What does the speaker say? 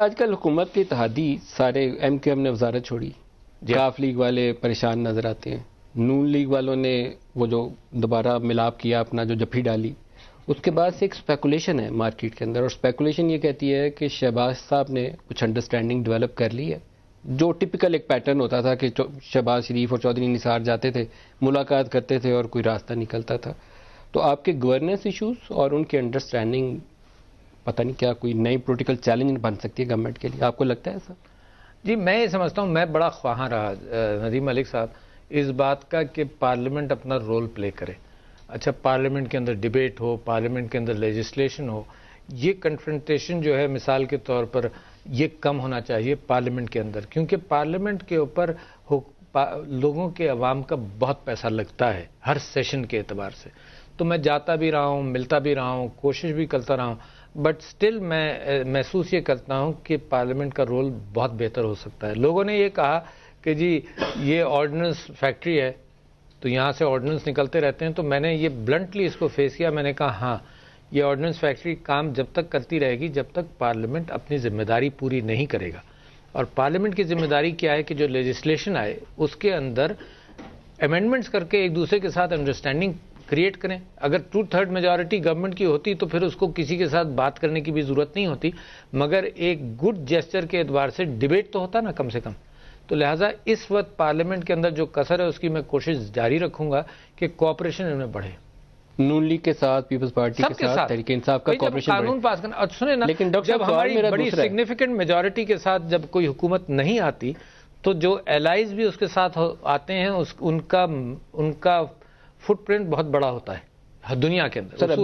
آج کل حکومت کی اتحادی سارے ایم کیو ایم نے وزارت چھوڑی، کاف لیگ والے پریشان نظر آتے ہیں، نون لیگ والوں نے وہ جو دوبارہ ملاپ کیا اپنا جو جپھی ڈالی، اس کے بعد سے ایک اسپیکولیشن ہے مارکیٹ کے اندر، اور اسپیکولیشن یہ کہتی ہے کہ شہباز صاحب نے کچھ انڈرسٹینڈنگ ڈیولپ کر لی ہے، جو ٹپیکل ایک پیٹرن ہوتا تھا کہ شہباز شریف اور چودھری نثار جاتے تھے، ملاقات کرتے تھے اور کوئی راستہ نکلتا تھا. تو آپ کے گورننس ایشوز اور ان کی انڈرسٹینڈنگ پتہ نہیں کیا کوئی نئی پولیٹیکل چیلنج بن سکتی ہے گورنمنٹ کے لیے، آپ کو لگتا ہے ایسا؟ جی میں یہ سمجھتا ہوں، میں بڑا خواہاں رہا ندیم ملک صاحب اس بات کا کہ پارلیمنٹ اپنا رول پلے کرے. اچھا، پارلیمنٹ کے اندر ڈیبیٹ ہو، پارلیمنٹ کے اندر لیجسلیشن ہو، یہ کنفرنٹیشن جو ہے مثال کے طور پر یہ کم ہونا چاہیے پارلیمنٹ کے اندر، کیونکہ پارلیمنٹ کے اوپر لوگوں کے عوام کا بہت پیسہ لگتا ہے ہر سیشن کے اعتبار سے. تو میں جاتا بھی رہا ہوں، ملتا بھی رہا ہوں، کوشش بھی کرتا رہا ہوں، بٹ سٹل میں محسوس یہ کرتا ہوں کہ پارلیمنٹ کا رول بہت بہتر ہو سکتا ہے. لوگوں نے یہ کہا کہ جی یہ آرڈیننس فیکٹری ہے تو یہاں سے آرڈیننس نکلتے رہتے ہیں، تو میں نے یہ بلنٹلی اس کو فیس کیا. میں نے کہا ہاں، یہ آرڈیننس فیکٹری کام جب تک کرتی رہے گی جب تک پارلیمنٹ اپنی ذمہ داری پوری نہیں کرے گا. اور پارلیمنٹ کی ذمہ داری کیا ہے کہ جو لیجسلیشن آئے اس کے اندر امینڈمنٹس کر کے ایک دوسرے کے ساتھ انڈرسٹینڈنگ کریٹ کریں. اگر 2/3 میجورٹی گورنمنٹ کی ہوتی تو پھر اس کو کسی کے ساتھ بات کرنے کی بھی ضرورت نہیں ہوتی، مگر ایک گڈ جیسچر کے اعتبار سے ڈیبیٹ تو ہوتا نا کم سے کم. تو لہٰذا اس وقت پارلیمنٹ کے اندر جو کثر ہے اس کی میں کوشش جاری رکھوں گا کہ کوآپریشن ان میں بڑھے. نون لیگ کے ساتھ، پیپلز پارٹی کے ساتھ، تحریک انصاف کا کوآپریشن بڑھے. قانون پاس کرنا، اور سنیں نا، لیکن ڈاکٹر جب ہماری بڑی سگنیفیکنٹ میجورٹی کے ساتھ جب کوئی حکومت نہیں آتی تو جو الائز بھی اس کے ساتھ آتے ہیں ان کا فٹ پرنٹ بہت بڑا ہوتا ہے دنیا کے اندر.